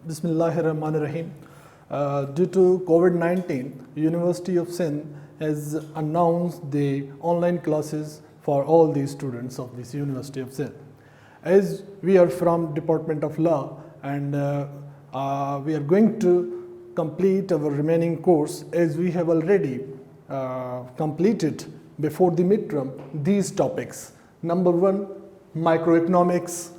Bismillahirrahmanirrahim. Due to COVID-19, University of Sindh has announced the online classes for all the students of this University of Sindh. As we are from Department of Law and we are going to complete our remaining course, as we have already completed before the midterm these topics. Number 1, microeconomics,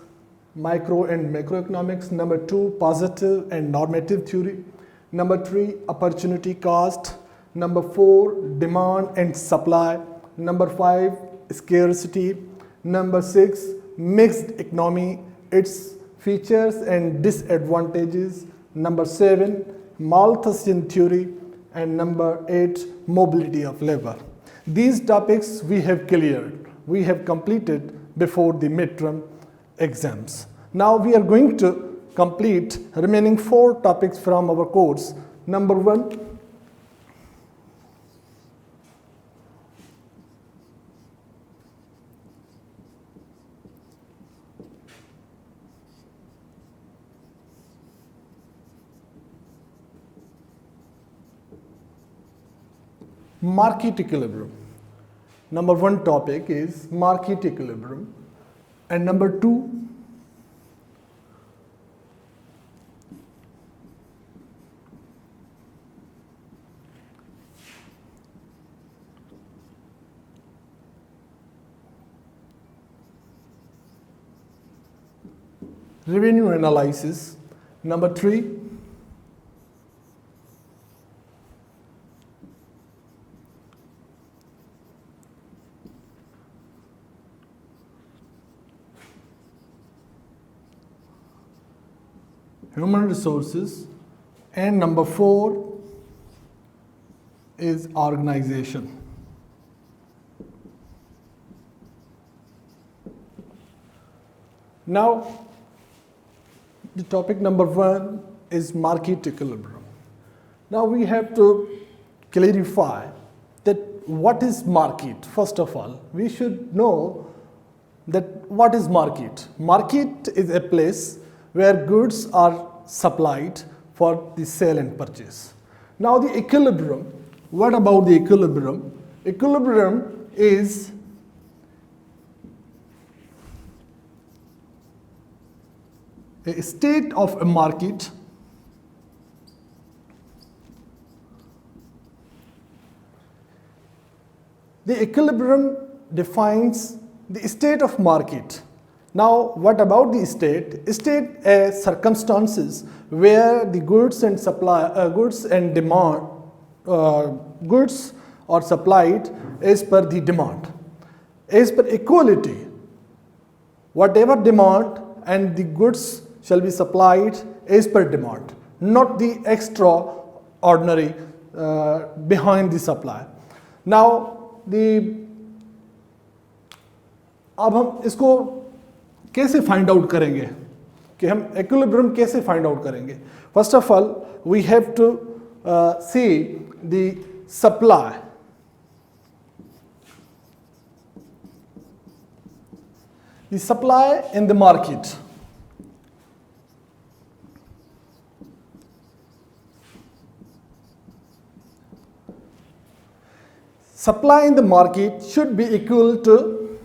micro and macroeconomics. Number 2, positive and normative theory. Number 3, opportunity cost. Number 4, demand and supply. Number 5, scarcity. Number 6, mixed economy, its features and disadvantages. Number 7, Malthusian theory. And number 8, mobility of labor. These topics we have cleared, we have completed before the midterm exams. Now we are going to complete remaining 4 topics from our course. Number 1, market equilibrium. Number 1 topic is market equilibrium, and number 2, revenue analysis. Number 3, human resources, and number 4 is organization. Now, the topic number 1 is market equilibrium. Now we have to clarify that what is market. First of all, we should know that what is market. Market is a place where goods are supplied for the sale and purchase. Now the equilibrium, what about the equilibrium? Equilibrium is a state of a market The equilibrium defines the state of market. Now, what about the state? State circumstances where the goods and demand, goods are supplied as per the demand, as per equality. Whatever demand and the goods shall be supplied as per demand, not the extraordinary behind the supply. Now, अब हम इसको कैसे find out करेंगे कि हम equilibrium कैसे find out करेंगे? First of all we have to see the supply. The supply in the market. Supply in the market should be equal to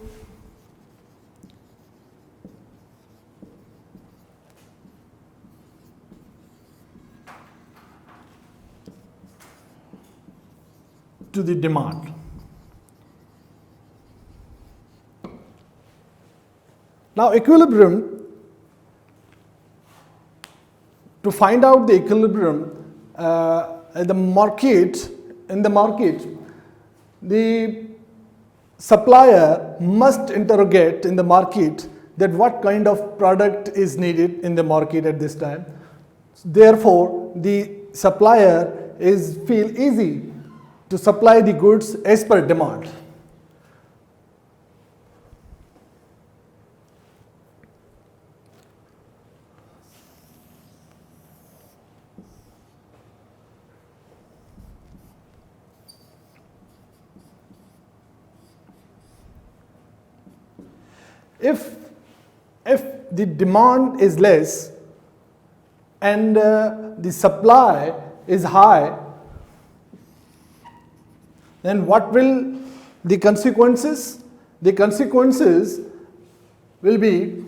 the demand. Now, equilibrium, to find out the equilibrium in the market, the supplier must interrogate in the market that what kind of product is needed in the market at this time. Therefore, the supplier feel easy to supply the goods as per demand. If the demand is less and the supply is high, then what will the consequences? The consequences will be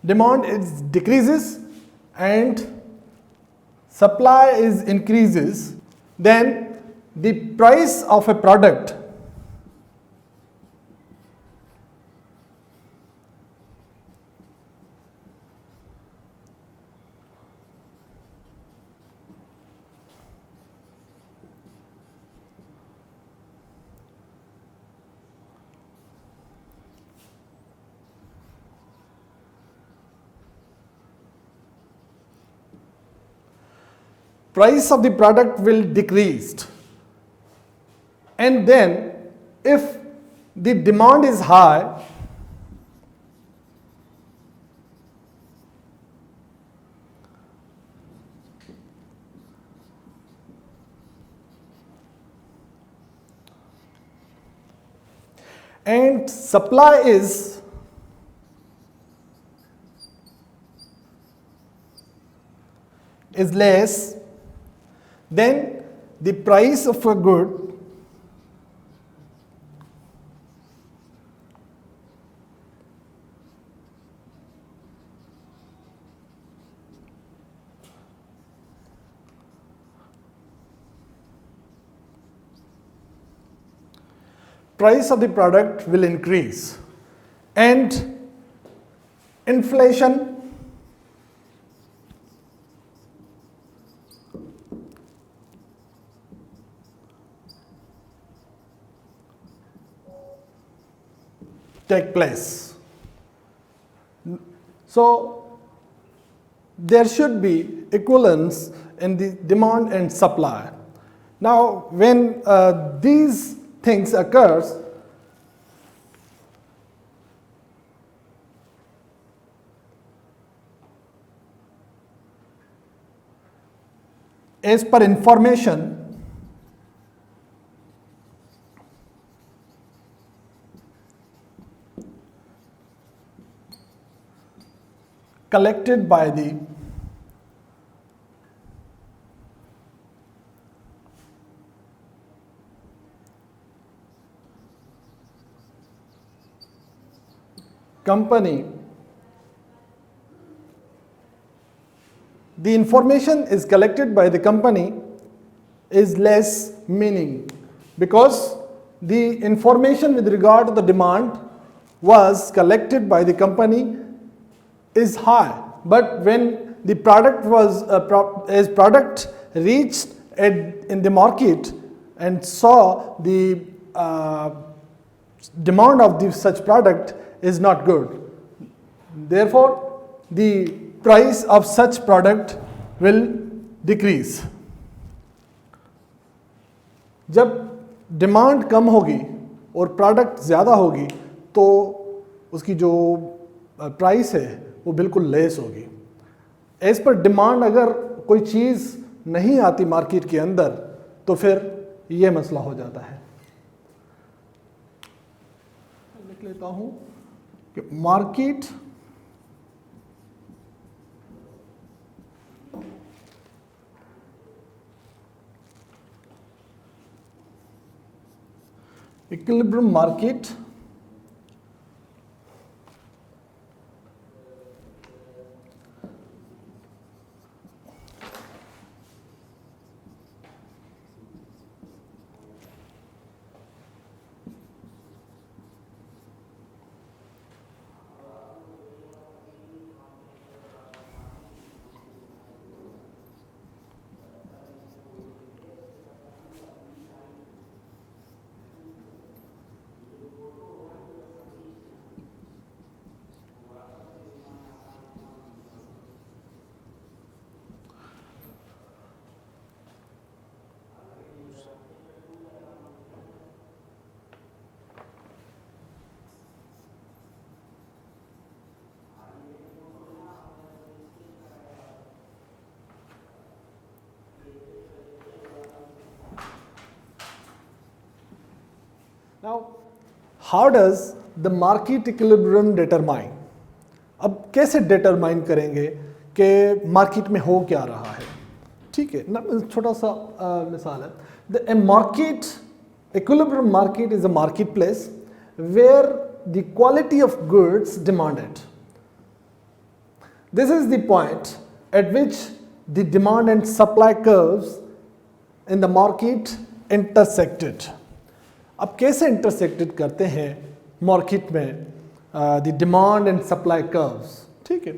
demand is decreases and supply is increases, then the price of a product will decrease. And then if the demand is high, and supply is less, then the price of a good price of the product will increase, and inflation take place. So there should be equivalence in the demand and supply. Now when these things occurs, as per information collected by the company, the information is collected by the company is less meaning, because the information with regard to the demand was collected by the company is high, but when the product was as product reached in the market and saw the demand of such product is not good, therefore the price of such product will decrease. जब demand कम होगी और product ज़्यादा होगी तो उसकी जो price है वो बिल्कुल लेस होगी. एज पर डिमांड अगर कोई चीज़ नहीं आती मार्केट के अंदर तो फिर ये मसला हो जाता है. लिख लेता हूँ कि market equilibrium market Now, how does the market equilibrium determine, अब कैसे डिटरमाइन करेंगे कि मार्केट में हो क्या रहा है। ठीक है ना, छोटा सा मिसाल है, the market equilibrium market is a market place where the quality of goods demanded, this is the point at which the demand and supply curves in the market intersected. अब कैसे intersected करते हैं मार्केट में the demand and supply curves, ठीक है।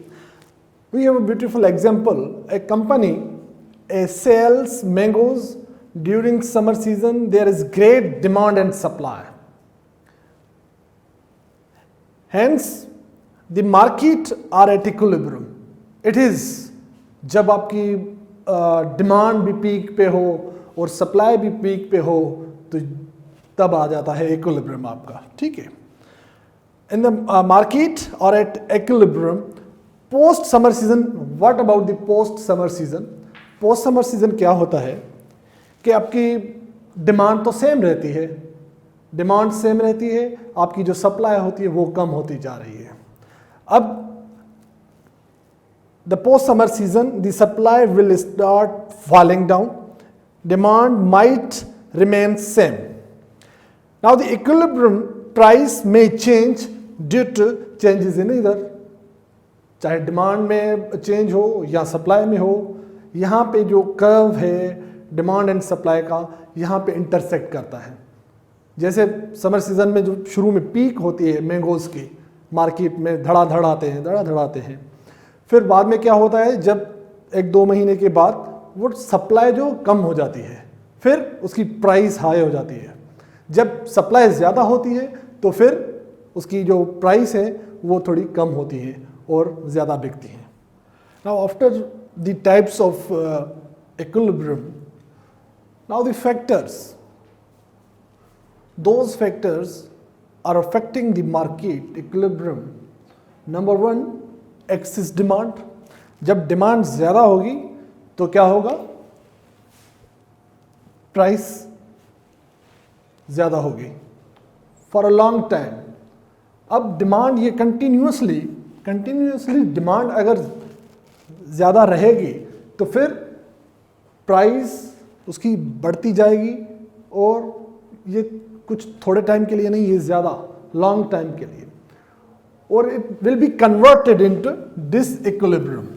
We have a beautiful example, a company sells mangoes during summer season, there is great demand and supply, hence the market are at equilibrium. It is जब आपकी demand भी peak पे हो और supply भी peak पे हो तो तब आ जाता है इक्विलिब्रियम आपका, ठीक है। इन द मार्केट और at equilibrium post summer season. What about the post summer season? Post summer season क्या होता है कि आपकी डिमांड तो सेम रहती है, डिमांड सेम रहती है, आपकी जो सप्लाई होती है वो कम होती जा रही है। अब the post summer season the supply will start falling down, demand might remain same. Now the equilibrium price में change due to changes in either, चाहे डिमांड में चेंज हो या सप्लाई में हो। यहाँ पे जो कर्व है डिमांड एंड सप्लाई का, यहाँ पे इंटरसेक्ट करता है। जैसे समर सीजन में जो शुरू में पीक होती है मैंगोज़ की, मार्केट में धड़ाधड़ आते हैं, फिर बाद में क्या होता है, जब 1-2 महीने के बाद वो सप्लाई जो कम हो जाती है, फिर उसकी प्राइस हाई हो जाती है। जब सप्लाई ज़्यादा होती है तो फिर उसकी जो प्राइस है वो थोड़ी कम होती है और ज़्यादा बिकती है। Now after the types of equilibrium, now the factors, those factors are affecting the market equilibrium. Number 1, excess demand. जब डिमांड ज़्यादा होगी तो क्या होगा, प्राइस ज़्यादा होगी फॉर अ लॉन्ग टाइम। अब डिमांड ये कंटिन्यूसली डिमांड अगर ज़्यादा रहेगी तो फिर प्राइस उसकी बढ़ती जाएगी, और ये कुछ थोड़े टाइम के लिए नहीं, ये ज़्यादा लॉन्ग टाइम के लिए, और it will be converted into disequilibrium.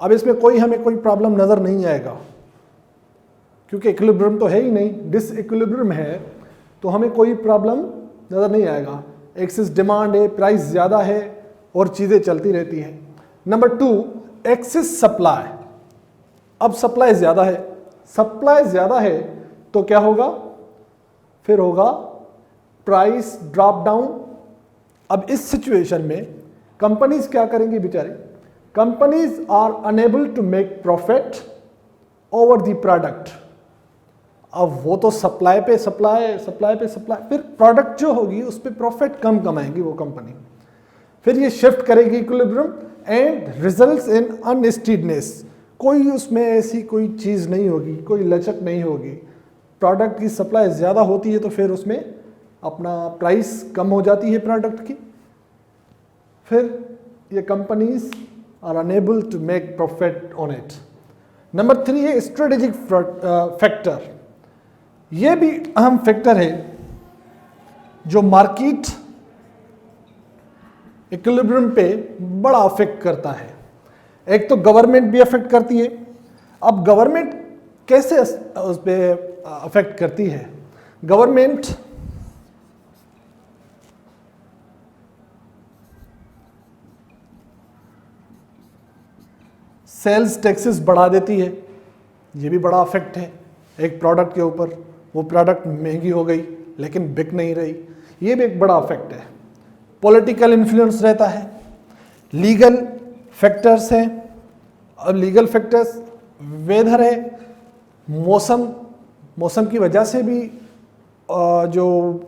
अब इसमें हमें कोई प्रॉब्लम नज़र नहीं आएगा क्योंकि इक्विलिब्रियम तो है ही नहीं, डिसइक्विलिब्रियम है, तो हमें कोई प्रॉब्लम नज़र नहीं आएगा। एक्सेस डिमांड है, प्राइस ज़्यादा है और चीज़ें चलती रहती हैं। Number 2, excess supply. अब सप्लाई ज़्यादा है तो क्या होगा, फिर होगा प्राइस ड्रॉप डाउन। अब इस सिचुएशन में कंपनीज क्या करेंगी बेचारी, companies are unable to make profit over the product. अब वो तो सप्लाई पे सप्लाई, फिर प्रोडक्ट जो होगी उस पर प्रॉफिट कम कमाएंगी वो कंपनी, फिर ये शिफ्ट करेगी इक्विलिब्रियम एंड रिजल्ट्स इन अनस्टीडनेस। कोई उसमें ऐसी कोई चीज़ नहीं होगी, कोई लचक नहीं होगी। प्रोडक्ट की सप्लाई ज़्यादा होती है तो फिर उसमें अपना प्राइस कम हो जाती है प्रोडक्ट की, फिर ये companies are unable to make profit on it. Number 3 है स्ट्रेटेजिक फैक्टर। ये भी अहम फैक्टर है जो मार्केट इक्विलिब्रियम पे बड़ा अफेक्ट करता है। एक तो गवर्नमेंट भी अफेक्ट करती है। अब गवर्नमेंट कैसे उस पर अफेक्ट करती है? गवर्नमेंट सेल्स टैक्सेस बढ़ा देती है, ये भी बड़ा अफेक्ट है एक प्रोडक्ट के ऊपर। वो प्रोडक्ट महंगी हो गई लेकिन बिक नहीं रही, ये भी एक बड़ा अफेक्ट है। पॉलिटिकल इन्फ्लुएंस रहता है, लीगल फैक्टर्स हैं। अब लीगल फैक्टर्स वेदर है, मौसम की वजह से भी जो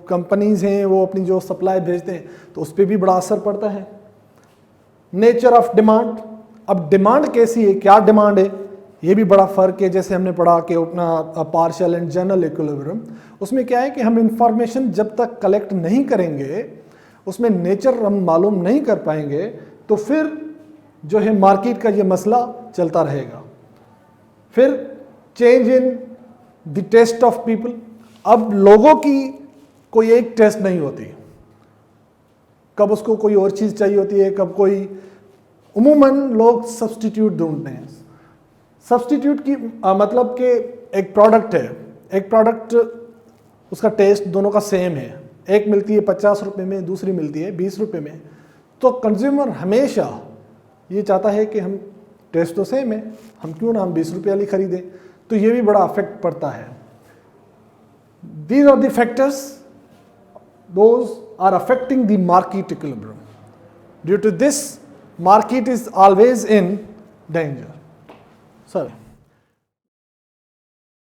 कंपनीज हैं वो अपनी जो सप्लाई भेजते हैं तो उस पर भी बड़ा असर पड़ता है। नेचर ऑफ डिमांड, अब डिमांड कैसी है, क्या डिमांड है, ये भी बड़ा फ़र्क है। जैसे हमने पढ़ा कि अपना पार्शियल एंड जनरल इक्विलिब्रियम, उसमें क्या है कि हम इंफॉर्मेशन जब तक कलेक्ट नहीं करेंगे, उसमें नेचर हम मालूम नहीं कर पाएंगे, तो फिर जो है मार्केट का ये मसला चलता रहेगा। फिर change in the taste of people, अब लोगों की कोई एक टेस्ट नहीं होती, कब उसको कोई और चीज़ चाहिए होती है, कब कोई, उमूमन लोग सब्स्टिट्यूट ढूंढते हैं। सब्स्टिट्यूट की मतलब कि एक प्रोडक्ट है, एक प्रोडक्ट उसका टेस्ट दोनों का सेम है, एक मिलती है 50 रुपये में, दूसरी मिलती है 20 रुपये में, तो कंज्यूमर हमेशा ये चाहता है कि हम टेस्ट तो सेम है, हम क्यों ना हम 20 रुपये वाली खरीदें। तो ये भी बड़ा अफेक्ट पड़ता है। These are the factors those are affecting the market equilibrium. Due to this, market is always in danger. Sorry.